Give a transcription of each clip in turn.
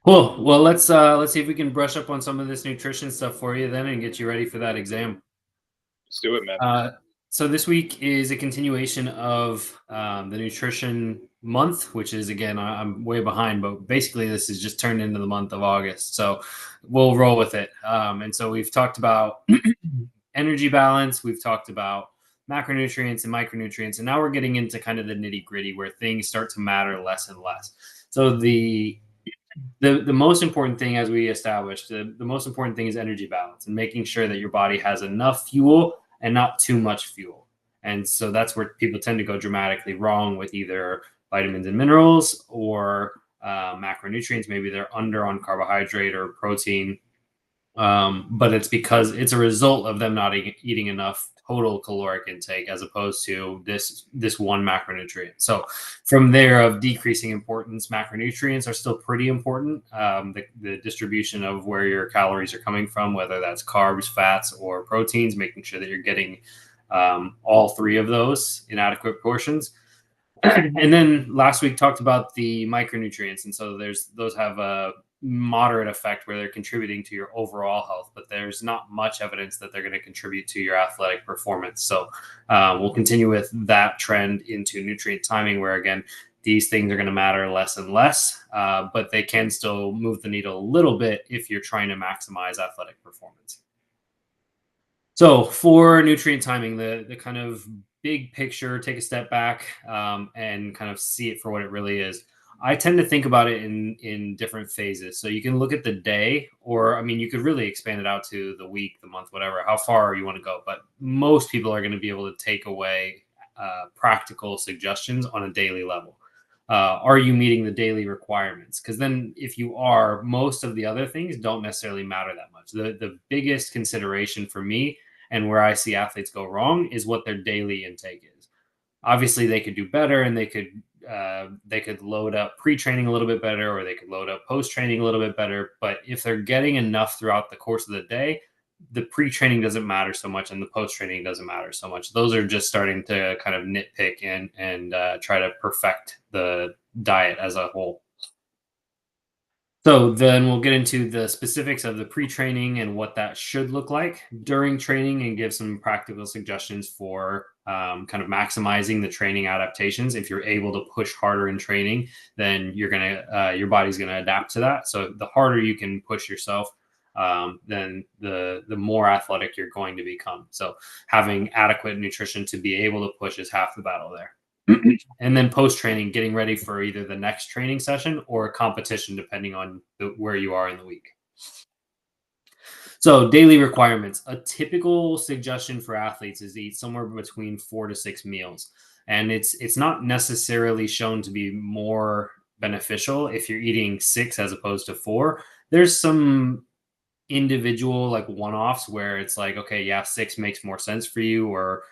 Cool. Well, let's see if we can brush up on some of this nutrition stuff for you then and get you ready for that exam. Let's do it, man. Uh, so this week is a continuation of the nutrition month, which is again I'm way behind, but basically this is just turned into the month of August. So we'll roll with it. And so we've talked about energy balance, we've talked about macronutrients and micronutrients, and now we're getting into kind of the nitty gritty where things start to matter less and less. So the most important thing, as we established, the most important thing is energy balance and making sure that your body has enough fuel and not too much fuel. And so that's where people tend to go dramatically wrong with either vitamins and minerals or macronutrients. Maybe they're under on carbohydrate or protein, but it's because it's a result of them not eating enough total caloric intake as opposed to this one macronutrient. So from there, of decreasing importance, macronutrients are still pretty important. The distribution of where your calories are coming from, whether that's carbs, fats, or proteins, making sure that you're getting all three of those in adequate portions. And then last week talked about the micronutrients, and so those have a moderate effect where they're contributing to your overall health, but there's not much evidence that they're going to contribute to your athletic performance. So we'll continue with that trend into nutrient timing, where again these things are going to matter less and less, but they can still move the needle a little bit if you're trying to maximize athletic performance. So for nutrient timing, the kind of big picture, take a step back and kind of see it for what it really is. I tend to think about it in different phases. So you can look at the day, or I mean, you could really expand it out to the week, the month, whatever, how far you want to go. But most people are going to be able to take away practical suggestions on a daily level. Are you meeting the daily requirements? Because then, if you are, most of the other things don't necessarily matter that much. The biggest consideration for me and where I see athletes go wrong is what their daily intake is. Obviously, they could do better, and they could load up pre-training a little bit better, or they could load up post-training a little bit better. But if they're getting enough throughout the course of the day, the pre-training doesn't matter so much, and the post-training doesn't matter so much. Those are just starting to kind of nitpick and try to perfect the diet as a whole. So then we'll get into the specifics of the pre-training and what that should look like during training, and give some practical suggestions for kind of maximizing the training adaptations. If you're able to push harder in training, then your body's gonna adapt to that. So the harder you can push yourself, then the more athletic you're going to become. So having adequate nutrition to be able to push is half the battle there. And then post training, getting ready for either the next training session or a competition, depending on where you are in the week. So, daily requirements. A typical suggestion for athletes is to eat somewhere between 4 to 6 meals, and it's not necessarily shown to be more beneficial if you're eating six as opposed to four. There's some individual like one-offs where it's like, okay, yeah, six makes more sense for you, or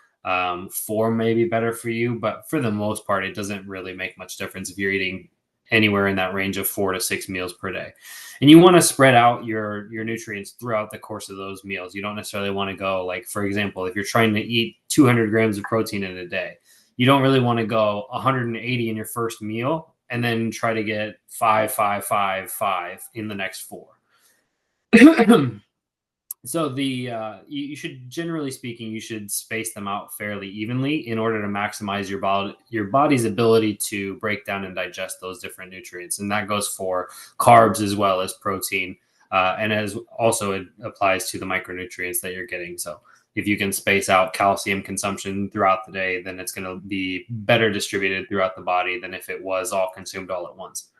four may be better for you, but for the most part it doesn't really make much difference if you're eating anywhere in that range of 4 to 6 meals per day. And you want to spread out your nutrients throughout the course of those meals. You don't necessarily want to go, like, for example, if you're trying to eat 200 grams of protein in a day, you don't really want to go 180 in your first meal and then try to get 5 in the next four. So you should, generally speaking, you should space them out fairly evenly in order to maximize your body's ability to break down and digest those different nutrients, and that goes for carbs as well as protein, and as also it applies to the micronutrients that you're getting. So if you can space out calcium consumption throughout the day, then it's going to be better distributed throughout the body than if it was all consumed all at once.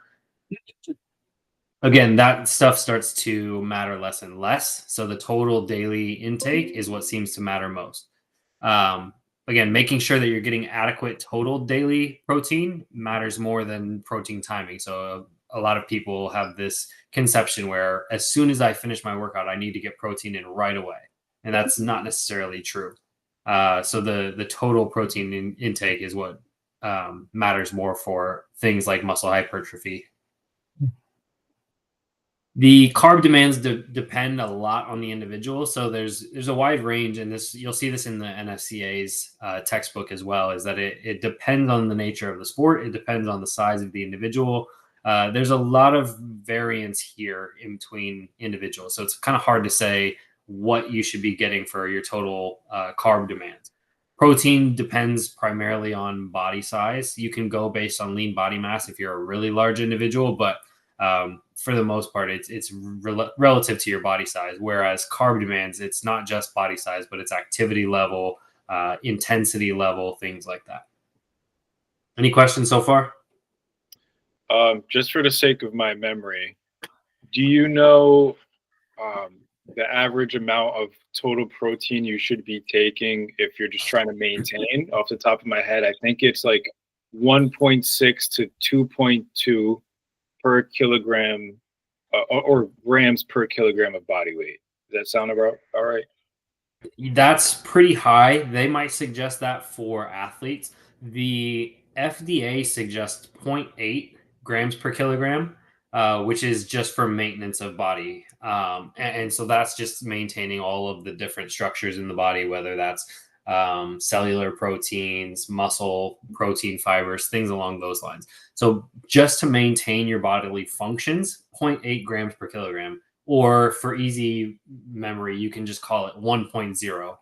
Again, that stuff starts to matter less and less. So the total daily intake is what seems to matter most. Again, making sure that you're getting adequate total daily protein matters more than protein timing. So a lot of people have this conception where as soon as I finish my workout, I need to get protein in right away. And that's not necessarily true. So the total protein intake is what matters more for things like muscle hypertrophy. The carb demands depend a lot on the individual. So there's a wide range, and this, you'll see this in the NFCA's textbook as well, is that it depends on the nature of the sport. It depends on the size of the individual. There's a lot of variance here in between individuals. So it's kind of hard to say what you should be getting for your total carb demands. Protein depends primarily on body size. You can go based on lean body mass if you're a really large individual, but for the most part, it's relative to your body size. Whereas carb demands, it's not just body size, but it's activity level, intensity level, things like that. Any questions so far? Just for the sake of my memory, do you know the average amount of total protein you should be taking if you're just trying to maintain? Off the top of my head, I think it's like 1.6 to 2.2 per kilogram or grams per kilogram of body weight. Does that sound about all right? That's pretty high. They might suggest that for athletes. The FDA suggests zero point 0.8 grams per kilogram, which is just for maintenance of body. And so that's just maintaining all of the different structures in the body, whether that's cellular proteins, muscle protein fibers, things along those lines. So just to maintain your bodily functions, 0.8 grams per kilogram. Or for easy memory, you can just call it 1.0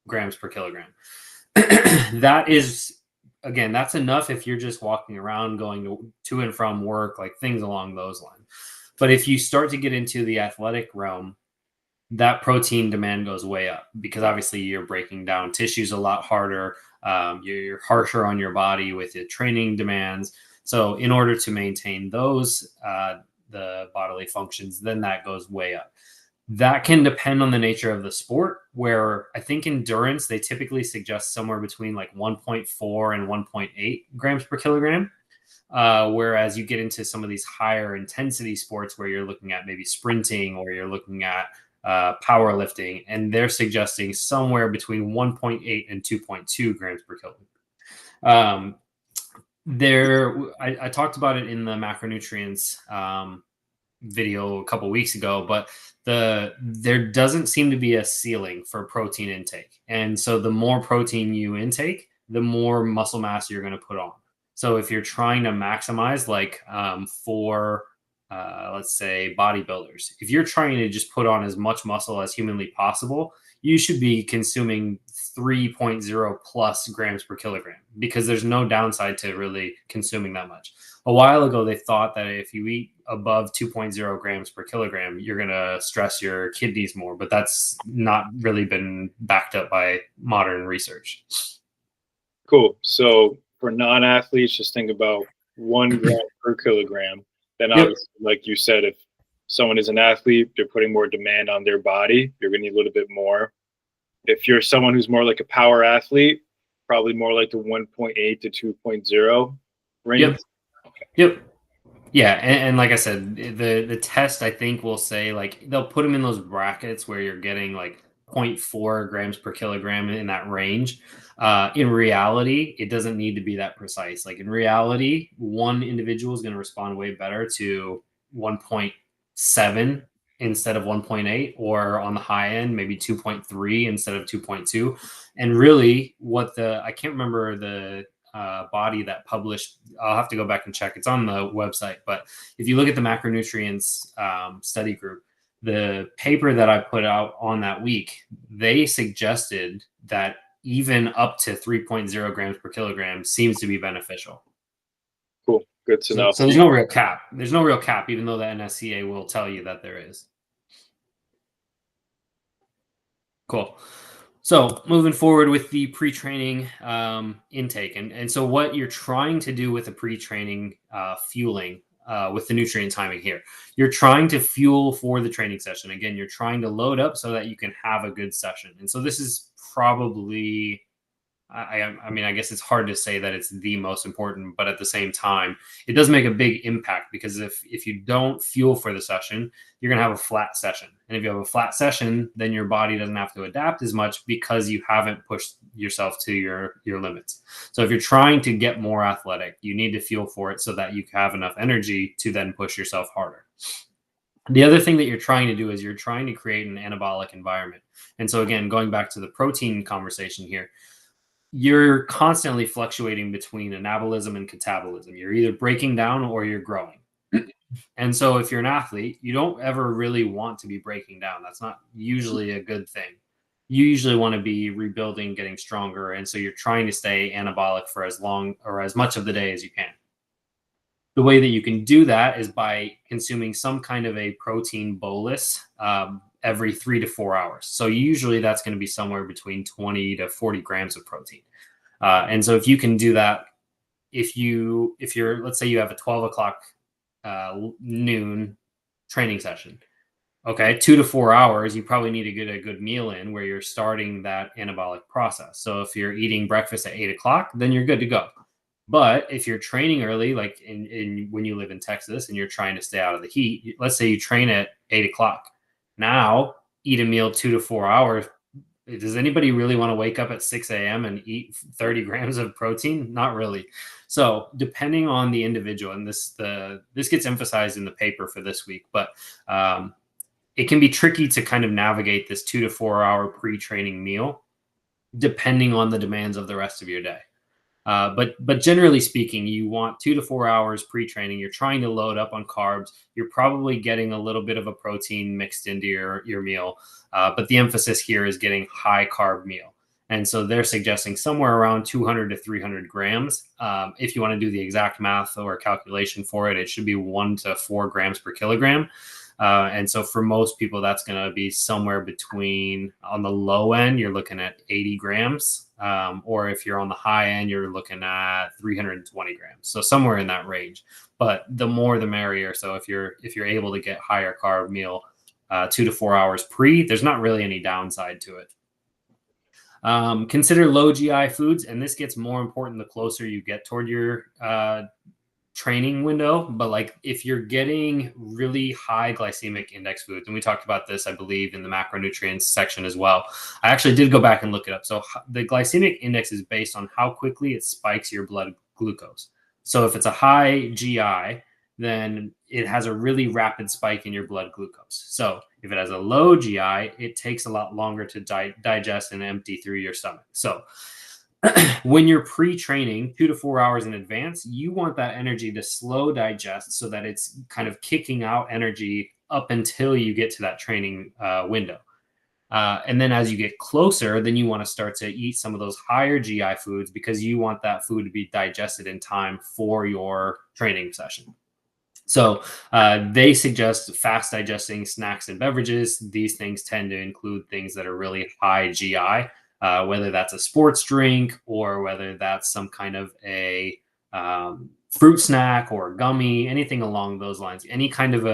grams per kilogram. That is, again, that's enough if you're just walking around, going to and from work, like things along those lines. But if you start to get into the athletic realm, that protein demand goes way up because obviously you're breaking down tissues a lot harder. You're harsher on your body with the training demands. So in order to maintain those, the bodily functions, then that goes way up. That can depend on the nature of the sport, where I think endurance, they typically suggest somewhere between like 1.4 and 1.8 grams per kilogram. Whereas you get into some of these higher intensity sports where you're looking at maybe sprinting or you're looking at powerlifting, and they're suggesting somewhere between 1.8 and 2.2 grams per kilogram. I talked about it in the macronutrients video a couple weeks ago, but there doesn't seem to be a ceiling for protein intake. And so the more protein you intake, the more muscle mass you're going to put on. So if you're trying to maximize, like for let's say bodybuilders, if you're trying to just put on as much muscle as humanly possible, you should be consuming 3.0 plus grams per kilogram because there's no downside to really consuming that much. A while ago, they thought that if you eat above 2.0 grams per kilogram, you're going to stress your kidneys more, but that's not really been backed up by modern research. Cool. So for non-athletes, just think about 1 gram per kilogram. Then obviously, like you said, if someone is an athlete, they're putting more demand on their body, you're going to need a little bit more. If you're someone who's more like a power athlete, probably more like the 1.8 to 2.0 range. Yep. Yeah, and like I said, the test I think will say like they'll put them in those brackets where you're getting like 0.4 grams per kilogram in that range. In reality, it doesn't need to be that precise. Like in reality, one individual is going to respond way better to 1.7 instead of 1.8, or on the high end, maybe 2.3 instead of 2.2. And really, I can't remember the body that published. I'll have to go back and check. It's on the website. But if you look at the macronutrients study group, the paper that I put out on that week, they suggested that even up to 3.0 grams per kilogram seems to be beneficial. Cool. Good to know. So there's no real cap. There's no real cap, even though the NSCA will tell you that there is. Cool. So moving forward with the pre-training intake. And so what you're trying to do with the pre-training fueling with the nutrient timing here, you're trying to fuel for the training session. Again, you're trying to load up so that you can have a good session. And so this is probably, I mean, I guess it's hard to say that it's the most important, but at the same time, it does make a big impact because if you don't fuel for the session, you're going to have a flat session. And if you have a flat session, then your body doesn't have to adapt as much because you haven't pushed yourself to your limits. So if you're trying to get more athletic, you need to fuel for it so that you have enough energy to then push yourself harder. The other thing that you're trying to do is you're trying to create an anabolic environment. And so again, going back to the protein conversation here, you're constantly fluctuating between anabolism and catabolism. You're either breaking down or you're growing. And so if you're an athlete, you don't ever really want to be breaking down. That's not usually a good thing. You usually want to be rebuilding, getting stronger. And so you're trying to stay anabolic for as long or as much of the day as you can. The way that you can do that is by consuming some kind of a protein bolus every 3 to 4 hours. So usually that's going to be somewhere between 20 to 40 grams of protein. And so if you can do that, if you're, let's say you have a 12 o'clock noon training session, okay, 2 to 4 hours, you probably need to get a good meal in where you're starting that anabolic process. So if you're eating breakfast at 8 o'clock, then you're good to go. But if you're training early, like when you live in Texas and you're trying to stay out of the heat, let's say you train at 8 o'clock. Now eat a meal 2 to 4 hours. Does anybody really want to wake up at 6 a.m. and eat 30 grams of protein? Not really. So depending on the individual, and this gets emphasized in the paper for this week, but it can be tricky to kind of navigate this 2 to 4 hour pre-training meal depending on the demands of the rest of your day. But generally speaking, you want 2 to 4 hours pre-training. You're trying to load up on carbs. You're probably getting a little bit of a protein mixed into your meal. But the emphasis here is getting high carb meal. And so they're suggesting somewhere around 200 to 300 grams. If you want to do the exact math or calculation for it, it should be 1 to 4 grams per kilogram. And so for most people, that's going to be somewhere between, on the low end, you're looking at 80 grams. Or if you're on the high end, you're looking at 320 grams. So somewhere in that range, but the more the merrier. So if you're able to get higher carb meal 2 to 4 hours pre, there's not really any downside to it. Consider low GI foods. And this gets more important the closer you get toward your training window. But like if you're getting really high glycemic index foods, and we talked about this, I believe, in the macronutrients section as well. I actually did go back and look it up. So the glycemic index is based on how quickly it spikes your blood glucose. So if it's a high GI, then it has a really rapid spike in your blood glucose. So if it has a low GI, it takes a lot longer to digest and empty through your stomach. So when you're pre-training 2 to 4 hours in advance, you want that energy to slow digest so that it's kind of kicking out energy up until you get to that training window. And then as you get closer, then you want to start to eat some of those higher GI foods because you want that food to be digested in time for your training session. So they suggest fast digesting snacks and beverages. These things tend to include things that are really high GI. Whether that's a sports drink or whether that's some kind of a fruit snack or gummy, anything along those lines. Any kind of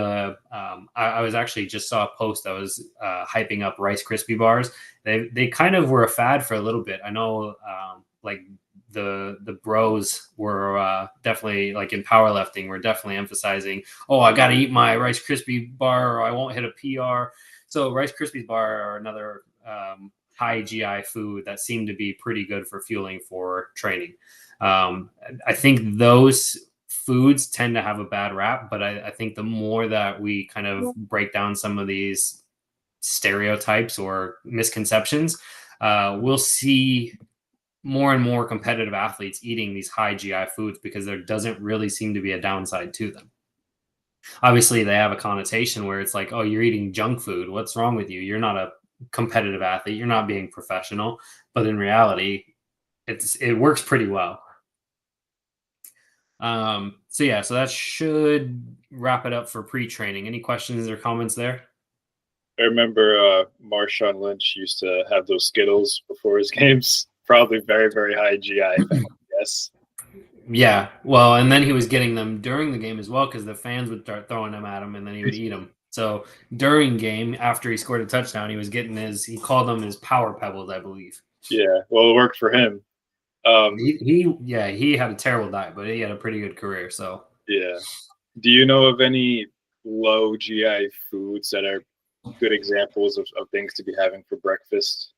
I was actually just saw a post that was hyping up Rice Krispie bars. They kind of were a fad for a little bit. I know like the bros were definitely, like in powerlifting, we're definitely emphasizing, oh, I got to eat my Rice Krispie bar or I won't hit a PR. So Rice Krispies bar are another high GI food that seem to be pretty good for fueling for training. I think those foods tend to have a bad rap, but I think the more that we kind of break down some of these stereotypes or misconceptions, we'll see more and more competitive athletes eating these high GI foods because there doesn't really seem to be a downside to them. Obviously, they have a connotation where it's like, oh, you're eating junk food. What's wrong with you? You're not a competitive athlete. You're not being professional. But in reality, it works pretty well. So that should wrap it up for pre-training. Any questions or comments there? I remember Marshawn Lynch used to have those Skittles before his games. Probably very, very high GI. Yes. Yeah. Well, and then he was getting them during the game as well because the fans would start throwing them at him and then he would eat them. So during game, after he scored a touchdown, he was getting he called them his power pebbles, I believe. Yeah. Well, it worked for him. He had a terrible diet, but he had a pretty good career. So yeah. Do you know of any low GI foods that are good examples of things to be having for breakfast?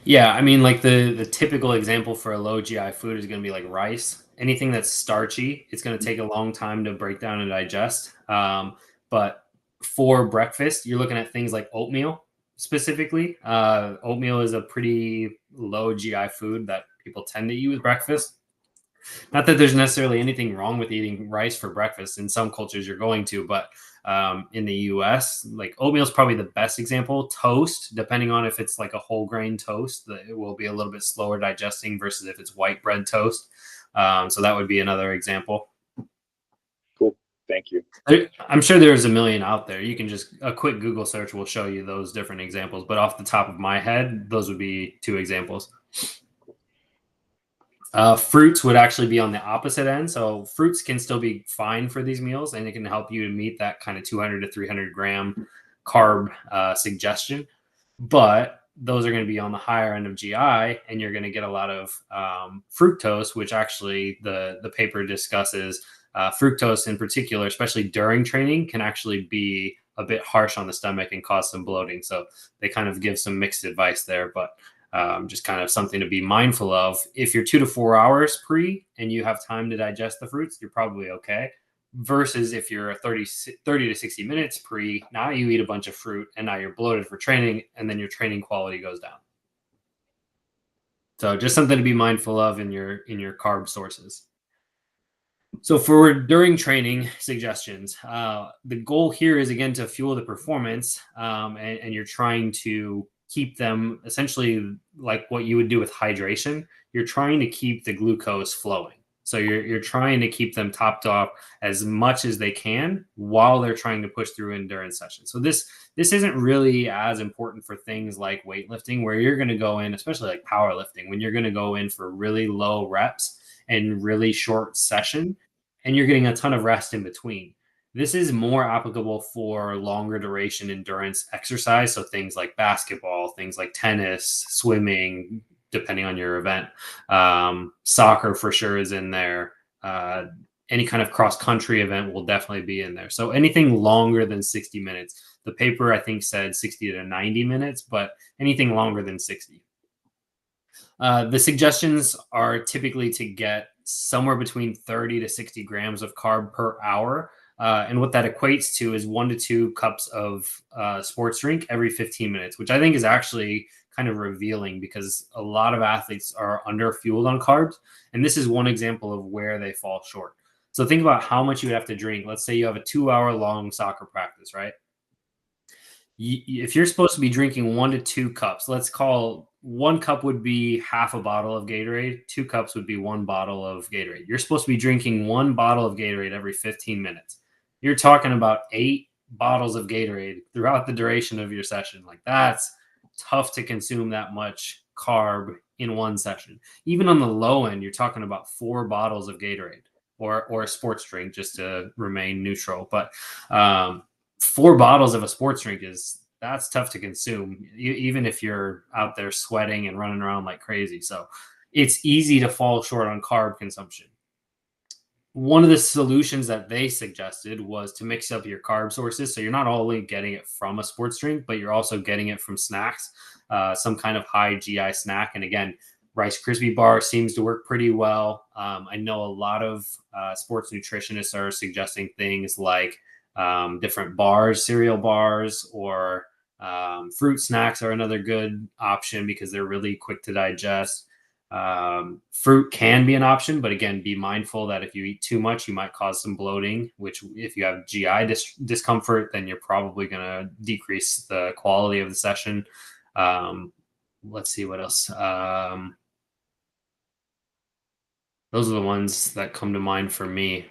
Yeah, I mean, like the typical example for a low GI food is going to be like rice. Anything that's starchy, it's going to take a long time to break down and digest. But for breakfast, you're looking at things like oatmeal specifically. Oatmeal is a pretty low GI food that people tend to eat with breakfast. Not that there's necessarily anything wrong with eating rice for breakfast. In some cultures, you're going to, but in the U.S., like oatmeal is probably the best example. Toast, depending on if it's like a whole grain toast, it will be a little bit slower digesting versus if it's white bread toast. So that would be another example. Cool. Thank you. I'm sure there's a million out there. You can just a quick Google search will show you those different examples. But off the top of my head, those would be two examples. Fruits would actually be on the opposite end. So fruits can still be fine for these meals, and it can help you to meet that kind of 200 to 300 gram carb suggestion. But those are going to be on the higher end of GI, and you're going to get a lot of fructose, which actually the paper discusses. Fructose in particular, especially during training, can actually be a bit harsh on the stomach and cause some bloating. So they kind of give some mixed advice there, but just kind of something to be mindful of. If you're 2 to 4 hours pre and you have time to digest the fruits, you're probably okay. Versus if you're 30 to 60 minutes pre, now you eat a bunch of fruit and now you're bloated for training, and then your training quality goes down. So just something to be mindful of in your carb sources. So for during training suggestions, the goal here is again to fuel the performance, and you're trying to keep them essentially like what you would do with hydration. You're trying to keep the glucose flowing. So you're trying to keep them topped off as much as they can while they're trying to push through endurance sessions. So this isn't really as important for things like weightlifting, where you're going to go in, especially like powerlifting, when you're going to go in for really low reps and really short session, and you're getting a ton of rest in between. This is more applicable for longer duration endurance exercise. So things like basketball, things like tennis, swimming, depending on your event. Soccer for sure is in there. Any kind of cross country event will definitely be in there. So anything longer than 60 minutes. The paper, I think, said 60 to 90 minutes, but anything longer than 60. The suggestions are typically to get somewhere between 30 to 60 grams of carb per hour. And what that equates to is 1 to 2 cups of sports drink every 15 minutes, which I think is actually kind of revealing because a lot of athletes are under fueled on carbs. And this is one example of where they fall short. So think about how much you would have to drink. Let's say you have a 2 hour long soccer practice, right? If you're supposed to be drinking 1 to 2 cups, let's call 1 cup would be half a bottle of Gatorade. 2 cups would be 1 bottle of Gatorade. You're supposed to be drinking 1 bottle of Gatorade every 15 minutes. You're talking about 8 bottles of Gatorade throughout the duration of your session. Like that's tough to consume that much carb in one session. Even on the low end, you're talking about 4 bottles of Gatorade or a sports drink just to remain neutral. But 4 bottles of a sports drink that's tough to consume, even if you're out there sweating and running around like crazy. So it's easy to fall short on carb consumption. One of the solutions that they suggested was to mix up your carb sources. So you're not only getting it from a sports drink, but you're also getting it from snacks, some kind of high GI snack. And again, Rice Krispie bar seems to work pretty well. I know a lot of sports nutritionists are suggesting things like different bars, cereal bars, or fruit snacks are another good option because they're really quick to digest. Fruit can be an option, but again, be mindful that if you eat too much, you might cause some bloating, which if you have GI discomfort, then you're probably going to decrease the quality of the session. Let's see what else. Those are the ones that come to mind for me.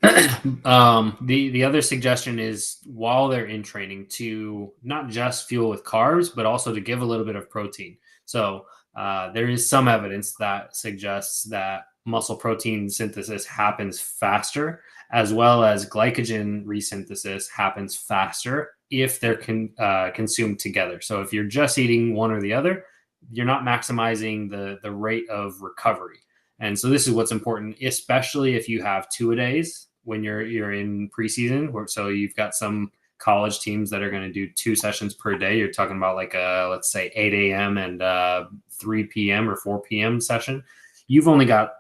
The other suggestion is while they're in training to not just fuel with carbs, but also to give a little bit of protein. So there is some evidence that suggests that muscle protein synthesis happens faster, as well as glycogen resynthesis happens faster if they're consumed together. So if you're just eating one or the other, you're not maximizing the rate of recovery. And so this is what's important, especially if you have 2-a-days when you're in preseason. So you've got some college teams that are going to do 2 sessions per day. You're talking about like let's say 8 a.m. and 3 p.m. or 4 p.m. session. You've only got,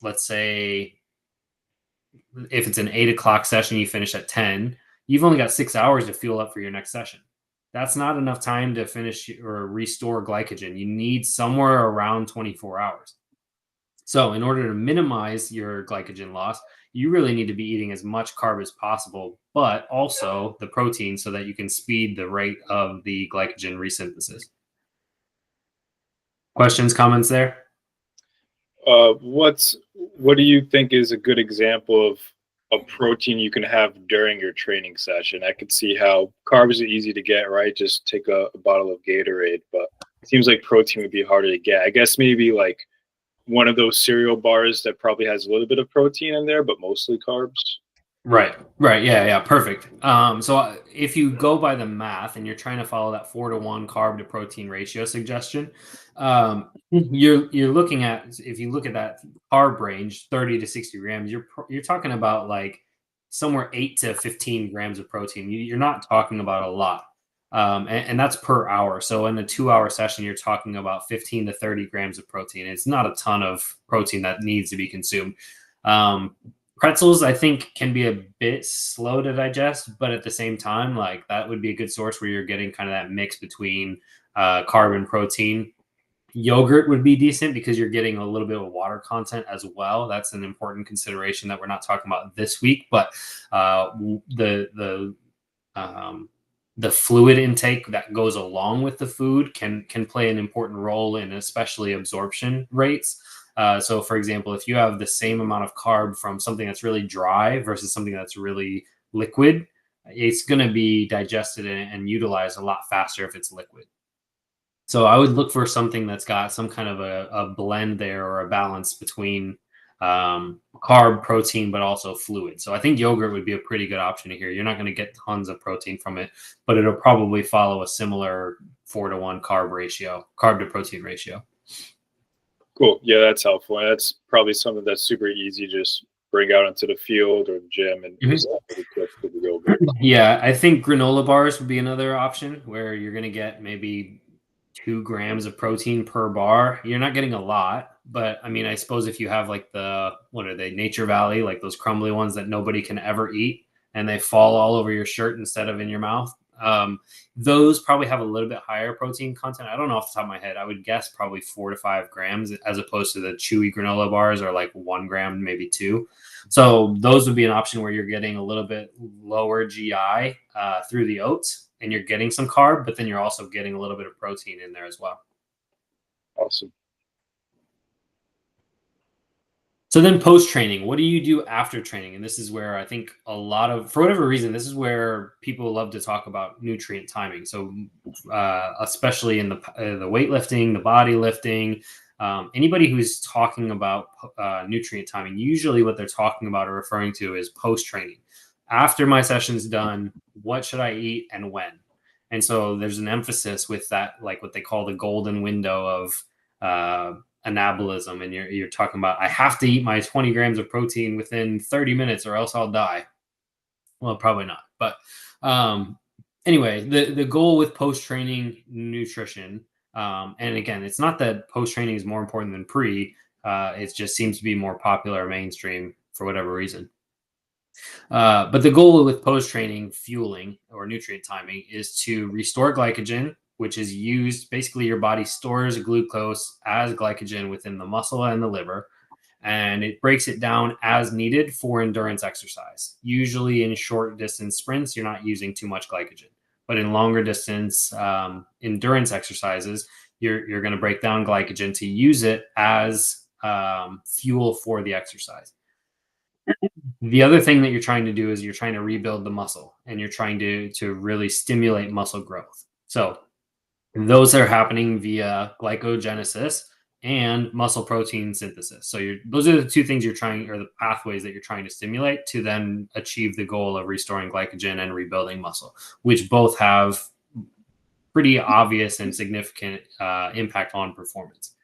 let's say, if it's an 8 o'clock session, you finish at 10. You've only got 6 hours to fuel up for your next session. That's not enough time to finish or restore glycogen. You need somewhere around 24 hours. So, in order to minimize your glycogen loss, you really need to be eating as much carb as possible, but also the protein so that you can speed the rate of the glycogen resynthesis. Questions, comments there? What do you think is a good example of a protein you can have during your training session? I could see how carbs are easy to get, right? Just take a bottle of Gatorade, but it seems like protein would be harder to get. I guess maybe like one of those cereal bars that probably has a little bit of protein in there, but mostly carbs. Right, right. Yeah, yeah, perfect. If you go by the math and you're trying to follow that 4-to-1 carb to protein ratio suggestion, you're looking at, if you look at that carb range, 30 to 60 grams, you're talking about like somewhere 8 to 15 grams of protein. You're not talking about a lot. And that's per hour. So in a 2-hour session, you're talking about 15 to 30 grams of protein. It's not a ton of protein that needs to be consumed. Um, Pretzels, I think, can be a bit slow to digest, but at the same time, like that would be a good source where you're getting kind of that mix between carb and protein. Yogurt would be decent because you're getting a little bit of water content as well. That's an important consideration that we're not talking about this week, but the um, the fluid intake that goes along with the food can play an important role in especially absorption rates. So, for example, if you have the same amount of carb from something that's really dry versus something that's really liquid, it's going to be digested and utilized a lot faster if it's liquid. So I would look for something that's got some kind of a blend there or a balance between carb, protein, but also fluid. So I think yogurt would be a pretty good option here. You're not going to get tons of protein from it, but it'll probably follow a similar 4-to-1 carb to protein ratio. Cool. Yeah, that's helpful. And that's probably something that's super easy to just bring out into the field or the gym and Mhm. just really quick for the yogurt. Yeah, I think granola bars would be another option where you're going to get maybe 2 grams of protein per bar. You're not getting a lot, but I mean, I suppose if you have like what are they, Nature Valley, like those crumbly ones that nobody can ever eat and they fall all over your shirt instead of in your mouth, those probably have a little bit higher protein content. I don't know off the top of my head. I would guess probably 4 to 5 grams as opposed to the chewy granola bars are like 1 gram, maybe two. So those would be an option where you're getting a little bit lower GI through the oats and you're getting some carb, but then you're also getting a little bit of protein in there as well. Awesome. So then post training, what do you do after training? And this is where I think for whatever reason, this is where people love to talk about nutrient timing. So especially in the weightlifting, the body lifting, anybody who's talking about nutrient timing, usually what they're talking about or referring to is post training. After my session's done, what should I eat and when? And so there's an emphasis with that, like what they call the golden window of anabolism, and you're talking about I have to eat my 20 grams of protein within 30 minutes or else I'll die. Well, probably not, but anyway, the goal with post training nutrition, and again, it's not that post training is more important than pre. It just seems to be more popular mainstream for whatever reason. But the goal with post training fueling or nutrient timing is to restore glycogen, which is used basically your body stores glucose as glycogen within the muscle and the liver, and it breaks it down as needed for endurance exercise. Usually in short distance sprints, you're not using too much glycogen, but in longer distance endurance exercises, you're going to break down glycogen to use it as fuel for the exercise. The other thing that you're trying to do is you're trying to rebuild the muscle and you're trying to really stimulate muscle growth. So those are happening via glycogenesis and muscle protein synthesis. So those are the two things you're trying, or the pathways that you're trying to stimulate to then achieve the goal of restoring glycogen and rebuilding muscle, which both have pretty obvious and significant impact on performance.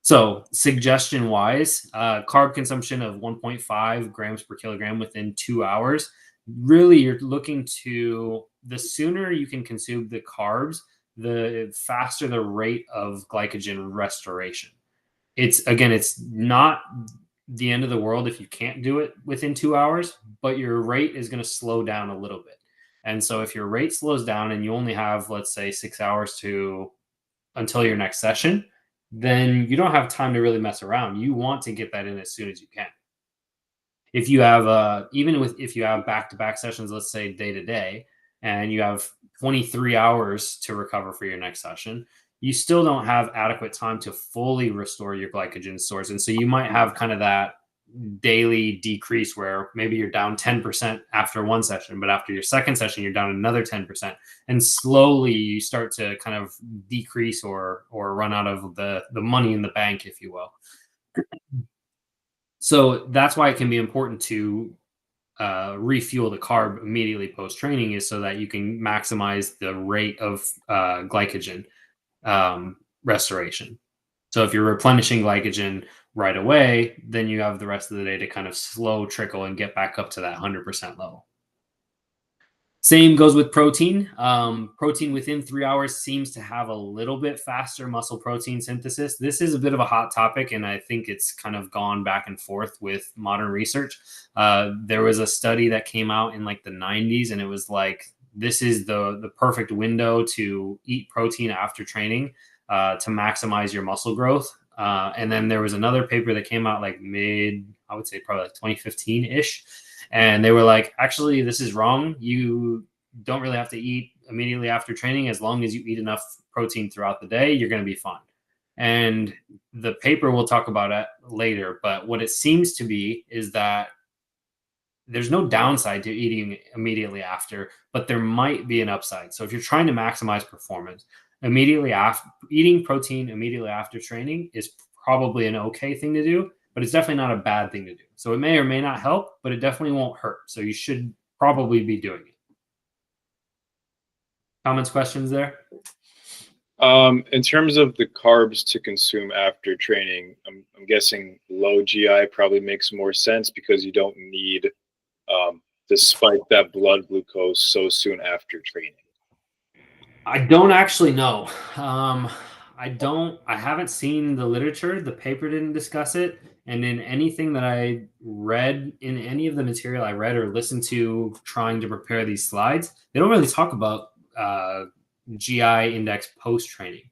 So suggestion wise, carb consumption of 1.5 grams per kilogram within 2 hours. Really, you're looking to, the sooner you can consume the carbs, the faster the rate of glycogen restoration. It's not the end of the world if you can't do it within 2 hours, but your rate is going to slow down a little bit. And so if your rate slows down and you only have, let's say, 6 hours until your next session, then you don't have time to really mess around. You want to get that in as soon as you can. If you have if you have back-to-back sessions, let's say day to day, and you have 23 hours to recover for your next session, you still don't have adequate time to fully restore your glycogen stores. And so you might have kind of that daily decrease where maybe you're down 10% after one session, but after your second session, you're down another 10%. And slowly you start to kind of decrease or run out of the money in the bank, if you will. So that's why it can be important to refuel the carb immediately post training, is so that you can maximize the rate of glycogen restoration. So if you're replenishing glycogen right away, then you have the rest of the day to kind of slow trickle and get back up to that 100% level. Same goes with protein. Protein within 3 hours seems to have a little bit faster muscle protein synthesis. This is a bit of a hot topic, and I think it's kind of gone back and forth with modern research. There was a study that came out in like the 90s, and it was like, this is the perfect window to eat protein after training to maximize your muscle growth. And then there was another paper that came out like I would say probably like 2015-ish. And they were like, actually, this is wrong. You don't really have to eat immediately after training. As long as you eat enough protein throughout the day, you're going to be fine. And the paper we'll talk about it later. But what it seems to be is that there's no downside to eating immediately after, but there might be an upside. So if you're trying to maximize performance, immediately after eating protein immediately after training is probably an okay thing to do, but it's definitely not a bad thing to do. So it may or may not help, but it definitely won't hurt. So you should probably be doing it. Comments, questions there? In terms of the carbs to consume after training, I'm guessing low GI probably makes more sense because you don't need to spike that blood glucose so soon after training. I don't actually know. I haven't seen the literature. The paper didn't discuss it. And in anything that I read, in any of the material I read or listened to trying to prepare these slides, they don't really talk about GI index post training.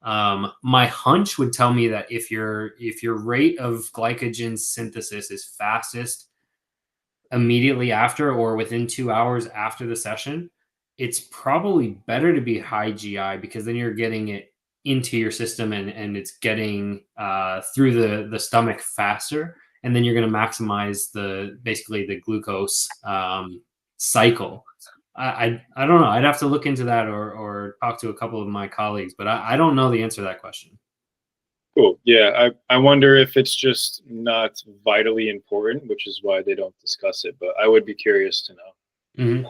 My hunch would tell me that if your rate of glycogen synthesis is fastest immediately after or within 2 hours after the session, it's probably better to be high GI, because then you're getting it into your system and it's getting through the stomach faster, and then you're going to maximize basically the glucose cycle. I don't know. I'd have to look into that or talk to a couple of my colleagues, but I don't know the answer to that question. Cool. Yeah, I wonder if it's just not vitally important, which is why they don't discuss it, but I would be curious to know. Mm-hmm.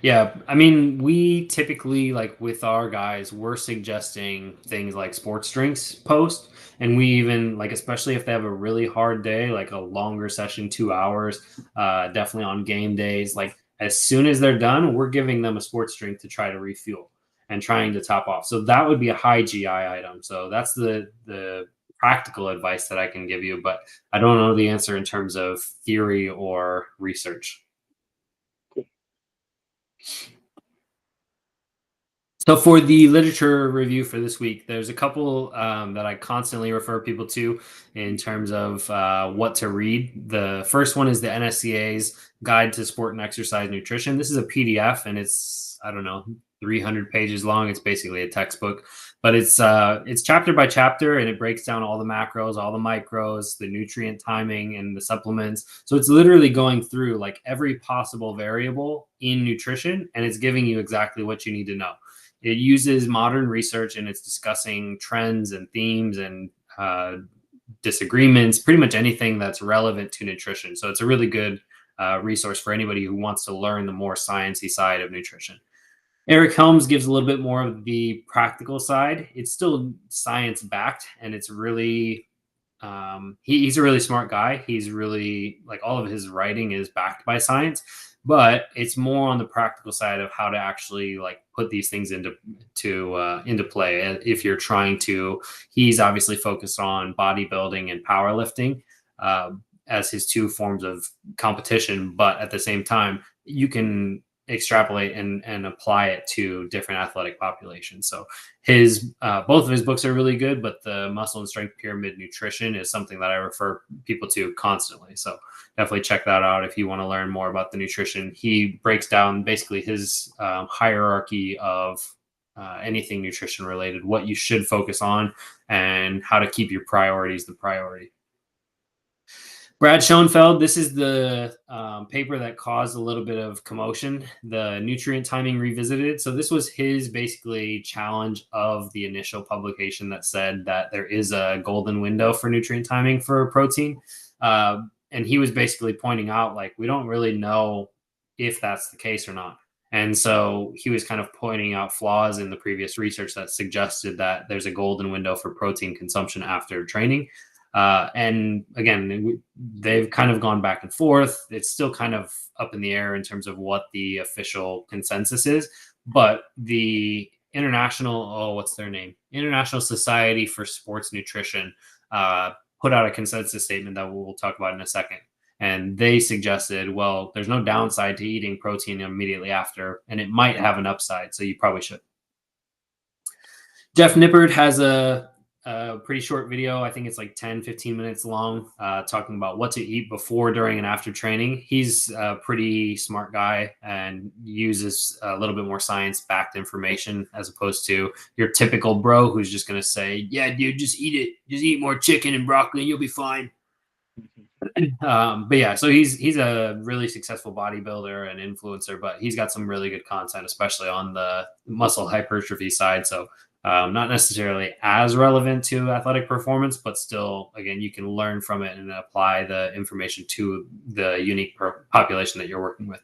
Yeah, I mean, we typically, like with our guys, we're suggesting things like sports drinks post. And we even, like, especially if they have a really hard day, like a longer session, 2 hours, definitely on game days, like as soon as they're done, we're giving them a sports drink to try to refuel and trying to top off. So that would be a high GI item. So that's the practical advice that I can give you, but I don't know the answer in terms of theory or research. So for the literature review for this week, there's a couple that I constantly refer people to in terms of what to read. The first one is the NSCA's Guide to Sport and Exercise Nutrition. This is a PDF, and it's, I don't know, 300 pages long. It's basically a textbook, but it's chapter by chapter, and it breaks down all the macros, all the micros, the nutrient timing, and the supplements. So it's literally going through like every possible variable in nutrition, and it's giving you exactly what you need to know. It uses modern research, and it's discussing trends and themes and disagreements, pretty much anything that's relevant to nutrition. So it's a really good resource for anybody who wants to learn the more sciencey side of nutrition. Eric Helms gives a little bit more of the practical side. It's still science backed, and it's really he's a really smart guy. He's really, like, all of his writing is backed by science, but it's more on the practical side of how to actually like put these things into play. And if you're trying to, he's obviously focused on bodybuilding and powerlifting as his two forms of competition, but at the same time, you can extrapolate and apply it to different athletic populations. So his both of his books are really good, but the Muscle and Strength Pyramid Nutrition is something that I refer people to constantly. So definitely check that out if you want to learn more about the nutrition. He breaks down basically his hierarchy of anything nutrition related, what you should focus on, and how to keep your priorities the priority. Brad Schoenfeld, this is the paper that caused a little bit of commotion, the nutrient timing revisited. So this was his basically challenge of the initial publication that said that there is a golden window for nutrient timing for protein. And he was basically pointing out, like, we don't really know if that's the case or not. And so he was kind of pointing out flaws in the previous research that suggested that there's a golden window for protein consumption after training. And again, they've kind of gone back and forth. It's still kind of up in the air in terms of what the official consensus is. But the what's their name? International Society for Sports Nutrition put out a consensus statement that we'll talk about in a second. And they suggested, well, there's no downside to eating protein immediately after, and it might have an upside, so you probably should. Jeff Nippard has a pretty short video. I think it's like 10-15 minutes long, talking about what to eat before, during, and after training. He's a pretty smart guy and uses a little bit more science-backed information as opposed to your typical bro who's just going to say, yeah, dude, just eat it. Just eat more chicken and broccoli and you'll be fine. But yeah, so he's a really successful bodybuilder and influencer, but he's got some really good content, especially on the muscle hypertrophy side. So not necessarily as relevant to athletic performance, but still, again, you can learn from it and apply the information to the unique population that you're working with.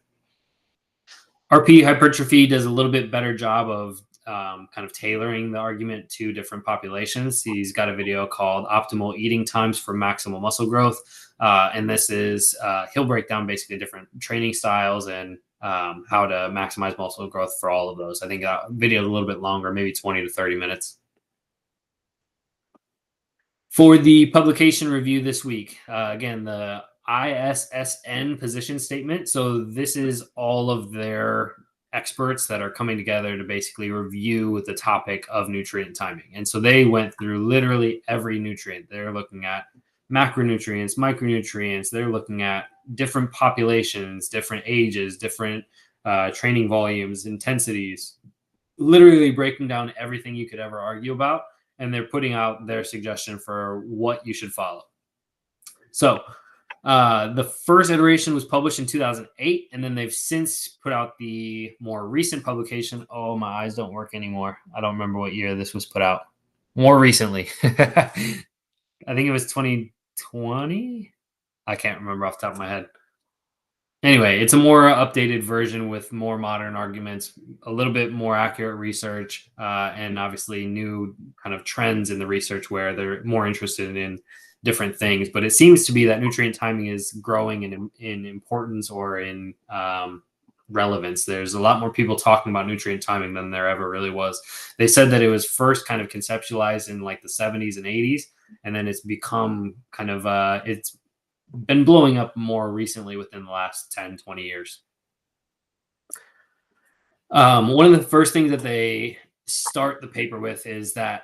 RP hypertrophy does a little bit better job of kind of tailoring the argument to different populations. He's got a video called Optimal Eating Times for Maximal Muscle Growth. And this is, he'll break down basically different training styles and how to maximize muscle growth for all of those. I think video is a little bit longer, maybe 20 to 30 minutes. For the publication review this week, again, the ISSN position statement. So this is all of their experts that are coming together to basically review the topic of nutrient timing. And so they went through literally every nutrient. They're looking at macronutrients, micronutrients. They're looking at different populations, different ages, different training volumes, intensities, literally breaking down everything you could ever argue about. And they're putting out their suggestion for what you should follow. So the first iteration was published in 2008, and then they've since put out the more recent publication. Oh, my eyes don't work anymore. I don't remember what year this was put out. More recently. I think it was 2020. I can't remember off the top of my head. Anyway, it's a more updated version with more modern arguments, a little bit more accurate research, and obviously new kind of trends in the research where they're more interested in different things. But it seems to be that nutrient timing is growing in importance or in relevance. There's a lot more people talking about nutrient timing than there ever really was. They said that it was first kind of conceptualized in like the 70s and 80s, and then it's become kind of it's been blowing up more recently within the last 10, 20 years. One of the first things that they start the paper with is that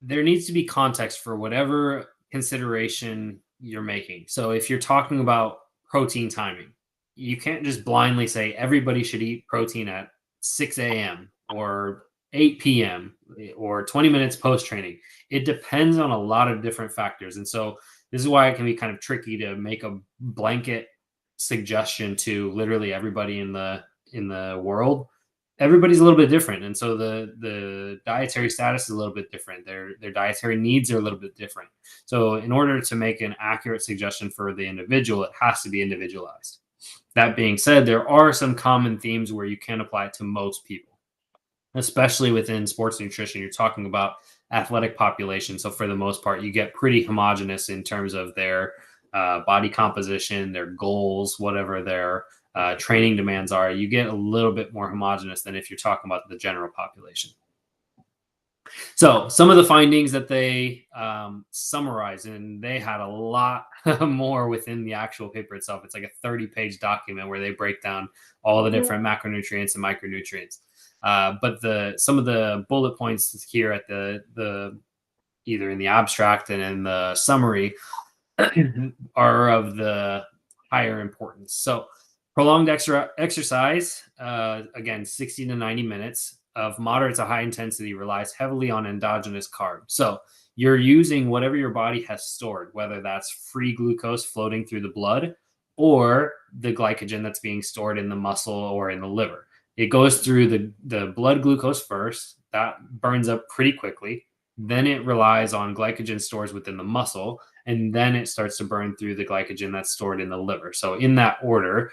there needs to be context for whatever consideration you're making. So if you're talking about protein timing, you can't just blindly say everybody should eat protein at 6 a.m. or 8 p.m. or 20 minutes post-training. It depends on a lot of different factors. And so this is why it can be kind of tricky to make a blanket suggestion to literally everybody in the world. Everybody's a little bit different, and so the dietary status is a little bit different. Their dietary needs are a little bit different. So in order to make an accurate suggestion for the individual, it has to be individualized. That being said, there are some common themes where you can apply it to most people, especially within sports nutrition. You're talking about athletic population. So for the most part, you get pretty homogenous in terms of their body composition, their goals, whatever their training demands are. You get a little bit more homogenous than if you're talking about the general population. So some of the findings that they summarize, and they had a lot more within the actual paper itself. It's like a 30-page document where they break down all the different macronutrients and micronutrients. But the some of the bullet points here at the either in the abstract and in the summary are of the higher importance. So prolonged exercise, again, 60 to 90 minutes of moderate to high intensity relies heavily on endogenous carbs. So you're using whatever your body has stored, whether that's free glucose floating through the blood or the glycogen that's being stored in the muscle or in the liver. It goes through the blood glucose first, that burns up pretty quickly. Then it relies on glycogen stores within the muscle, and then it starts to burn through the glycogen that's stored in the liver. So in that order,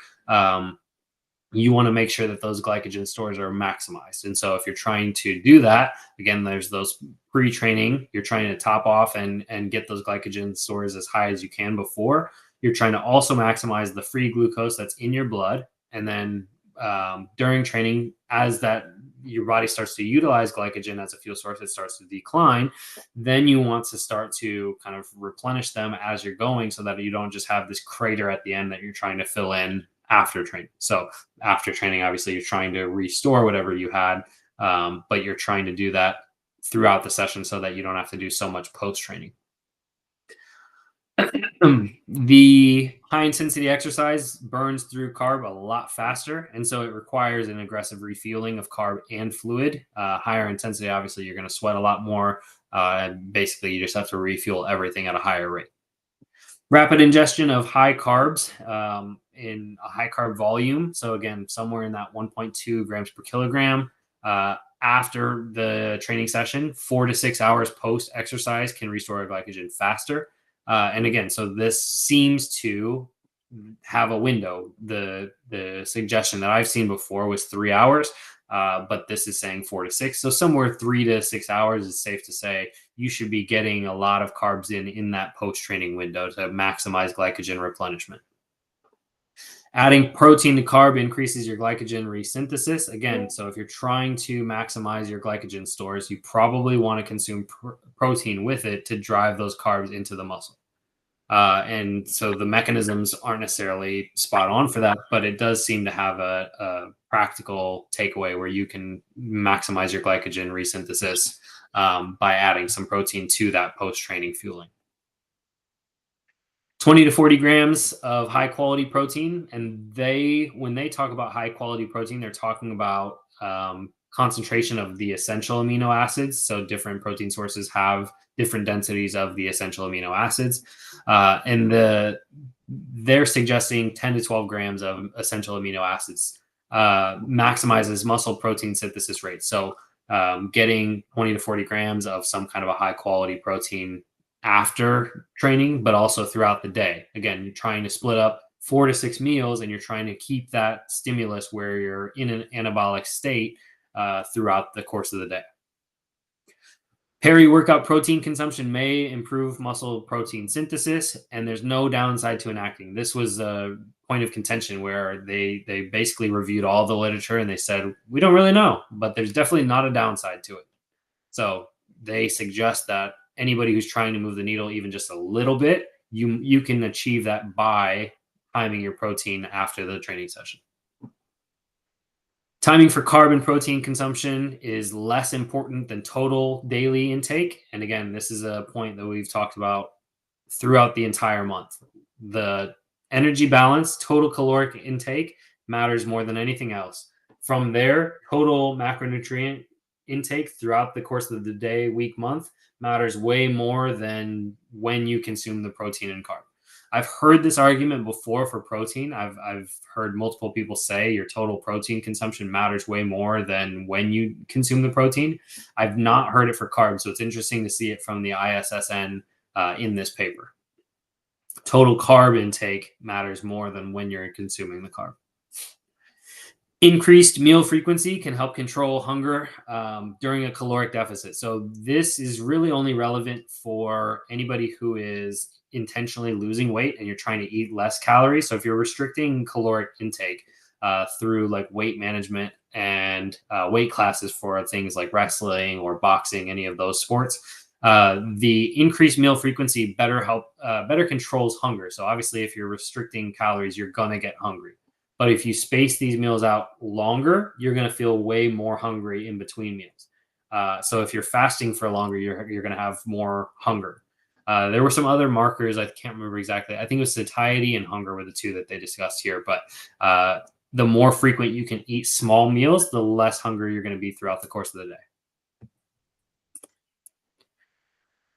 you want to make sure that those glycogen stores are maximized. And so if you're trying to do that, again, there's those pre-training, you're trying to top off and get those glycogen stores as high as you can before. You're trying to also maximize the free glucose that's in your blood. And then during training, as that your body starts to utilize glycogen as a fuel source, it starts to decline. Then you want to start to kind of replenish them as you're going so that you don't just have this crater at the end that you're trying to fill in after training. So after training, obviously you're trying to restore whatever you had, but you're trying to do that throughout the session so that you don't have to do so much post training. The high intensity exercise burns through carb a lot faster, and so it requires an aggressive refueling of carb and fluid. Higher intensity, obviously, you're going to sweat a lot more. Basically, you just have to refuel everything at a higher rate. Rapid ingestion of high carbs in a high carb volume. So again, somewhere in that 1.2 grams per kilogram after the training session, 4 to 6 hours post exercise can restore glycogen faster. And again, so this seems to have a window. The suggestion that I've seen before was 3 hours, but this is saying 4 to 6. So somewhere 3 to 6 hours is safe to say you should be getting a lot of carbs in that post-training window to maximize glycogen replenishment. Adding protein to carb increases your glycogen resynthesis. Again, so if you're trying to maximize your glycogen stores, you probably want to consume protein with it to drive those carbs into the muscle. And so the mechanisms aren't necessarily spot on for that, but it does seem to have a practical takeaway where you can maximize your glycogen resynthesis by adding some protein to that post-training fueling. 20 to 40 grams of high quality protein. And when they talk about high quality protein, they're talking about concentration of the essential amino acids. So different protein sources have different densities of the essential amino acids. And they're suggesting 10 to 12 grams of essential amino acids maximizes muscle protein synthesis rate. So getting 20 to 40 grams of some kind of a high quality protein after training, but also throughout the day. Again, you're trying to split up 4 to 6 meals, and you're trying to keep that stimulus where you're in an anabolic state throughout the course of the day. Peri-workout protein consumption may improve muscle protein synthesis, and there's no downside to enacting. This was a point of contention where they basically reviewed all the literature and they said, we don't really know, but there's definitely not a downside to it. So they suggest that anybody who's trying to move the needle even just a little bit, you can achieve that by timing your protein after the training session. Timing for carb and protein consumption is less important than total daily intake. And again, this is a point that we've talked about throughout the entire month. The energy balance, total caloric intake matters more than anything else. From there, total macronutrient intake throughout the course of the day, week, month matters way more than when you consume the protein and carb. I've heard this argument before for protein. I've heard multiple people say your total protein consumption matters way more than when you consume the protein. I've not heard it for carbs, so it's interesting to see it from the ISSN in this paper. Total carb intake matters more than when you're consuming the carb. Increased meal frequency can help control hunger during a caloric deficit. So this is really only relevant for anybody who is intentionally losing weight and you're trying to eat less calories. So if you're restricting caloric intake, through like weight management and weight classes for things like wrestling or boxing, any of those sports. The increased meal frequency better controls hunger. So obviously, if you're restricting calories, you're gonna get hungry. But if you space these meals out longer, you're gonna feel way more hungry in between meals. So if you're fasting for longer, you're gonna have more hunger. There were some other markers. I can't remember exactly. I think it was satiety and hunger were the two that they discussed here. But the more frequent you can eat small meals, the less hungry you're going to be throughout the course of the day.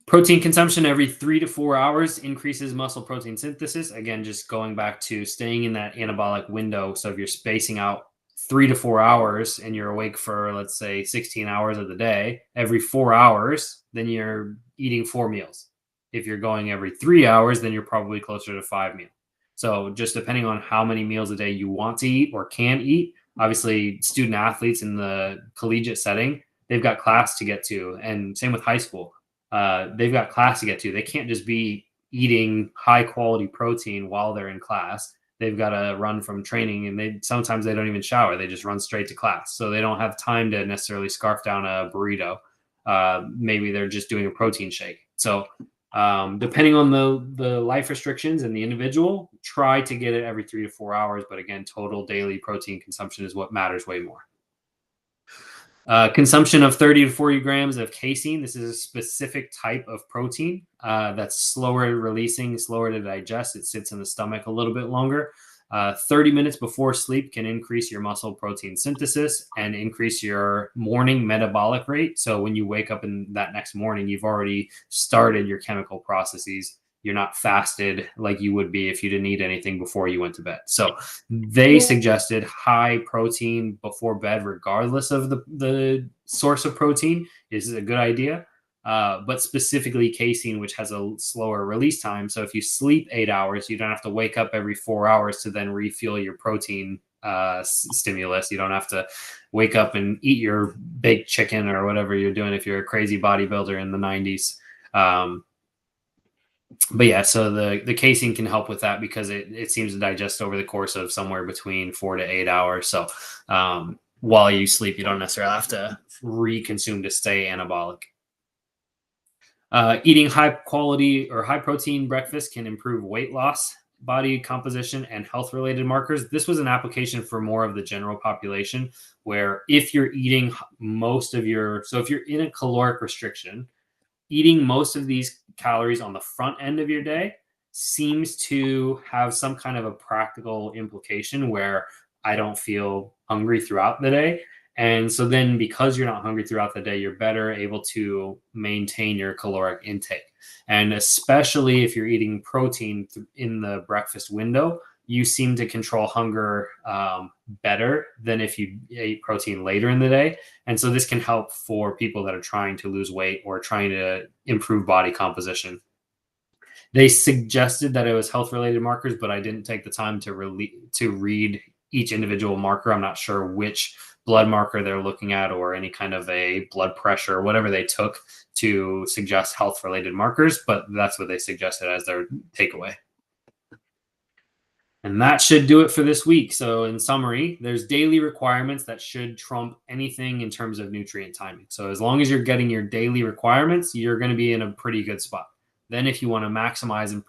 Protein consumption every 3 to 4 hours increases muscle protein synthesis. Again, just going back to staying in that anabolic window. So if you're spacing out 3 to 4 hours and you're awake for, let's say, 16 hours of the day, every 4 hours, then you're eating 4 meals. If you're going every 3 hours, then you're probably closer to 5 meals. So just depending on how many meals a day you want to eat or can eat, obviously student athletes in the collegiate setting, they've got class to get to, and same with high school. They've got class to get to. They can't just be eating high quality protein while they're in class. They've got to run from training, and sometimes they don't even shower. They just run straight to class. So they don't have time to necessarily scarf down a burrito. Maybe they're just doing a protein shake. So depending on the life restrictions and the individual, try to get it every 3 to 4 hours. But again, total daily protein consumption is what matters way more. Consumption of 30 to 40 grams of casein. This is a specific type of protein that's slower releasing, slower to digest. It sits in the stomach a little bit longer. 30 minutes before sleep can increase your muscle protein synthesis and increase your morning metabolic rate. So when you wake up in that next morning, you've already started your chemical processes. You're not fasted like you would be if you didn't eat anything before you went to bed. So they suggested high protein before bed, regardless of the source of protein, is a good idea. But specifically casein, which has a slower release time. So if you sleep 8 hours, you don't have to wake up every 4 hours to then refuel your protein stimulus. You don't have to wake up and eat your baked chicken or whatever you're doing if you're a crazy bodybuilder in the 90s. But yeah, so the casein can help with that because it seems to digest over the course of somewhere between 4 to 8 hours. So while you sleep, you don't necessarily have to reconsume to stay anabolic. Eating high quality or high protein breakfast can improve weight loss, body composition, and health related markers. This was an application for more of the general population, where if you're eating if you're in a caloric restriction, eating most of these calories on the front end of your day seems to have some kind of a practical implication where I don't feel hungry throughout the day. And so then because you're not hungry throughout the day, you're better able to maintain your caloric intake. And especially if you're eating protein in the breakfast window, you seem to control hunger better than if you ate protein later in the day. And so this can help for people that are trying to lose weight or trying to improve body composition. They suggested that it was health related markers, but I didn't take the time to read each individual marker. I'm not sure which blood marker they're looking at or any kind of a blood pressure or whatever they took to suggest health related markers, but that's what they suggested as their takeaway. And that should do it for this week. So in summary, there's daily requirements that should trump anything in terms of nutrient timing. So as long as you're getting your daily requirements, you're going to be in a pretty good spot. Then if you want to maximize and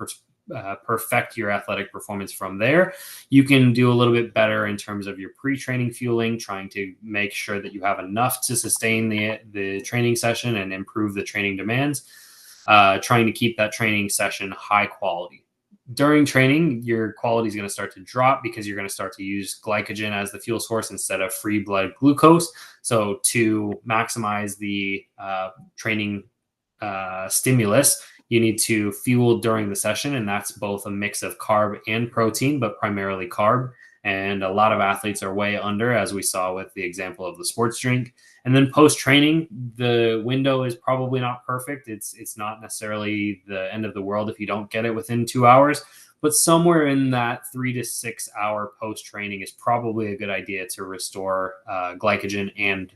perfect your athletic performance from there, you can do a little bit better in terms of your pre-training fueling, trying to make sure that you have enough to sustain the training session and improve the training demands, trying to keep that training session high quality. During training, your quality is going to start to drop because you're going to start to use glycogen as the fuel source instead of free blood glucose. So to maximize the training stimulus, you need to fuel during the session, and that's both a mix of carb and protein, but primarily carb. And a lot of athletes are way under, as we saw with the example of the sports drink. And then post-training, the window is probably not perfect. It's not necessarily the end of the world if you don't get it within 2 hours, but somewhere in that 3 to 6 hour post-training is probably a good idea to restore glycogen and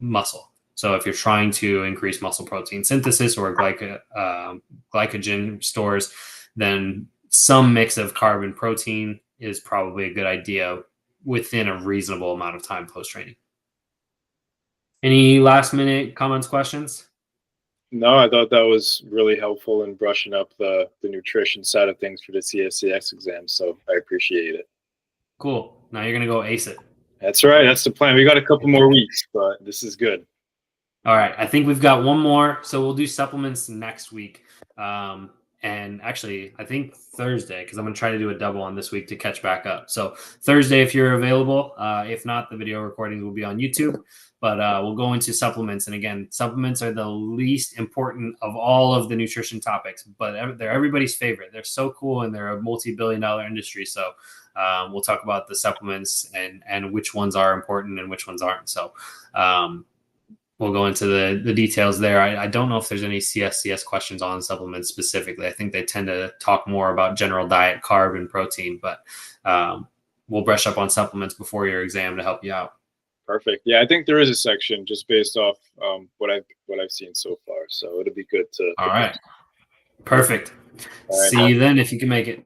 muscle. So if you're trying to increase muscle protein synthesis or glycogen stores, then some mix of carb and protein is probably a good idea within a reasonable amount of time post training. Any last minute comments, questions? No, I thought that was really helpful in brushing up the nutrition side of things for the CSCS exam. So I appreciate it. Cool. Now you're going to go ace it. That's right. That's the plan. We got a couple more weeks, but this is good. All right. I think we've got one more. So we'll do supplements next week. And actually, I think Thursday, because I'm going to try to do a double on this week to catch back up. So Thursday, if you're available. If not, the video recordings will be on YouTube. But we'll go into supplements. And again, supplements are the least important of all of the nutrition topics, but they're everybody's favorite. They're so cool, and they're a multi-billion-dollar industry. So we'll talk about the supplements and which ones are important and which ones aren't. So we'll go into the details there. I don't know if there's any CSCS questions on supplements specifically. I think they tend to talk more about general diet, carb, and protein, but we'll brush up on supplements before your exam to help you out. Perfect. Yeah, I think there is a section just based off what I've seen so far. So it'll be good to. All right. Perfect. All right. See you then if you can make it.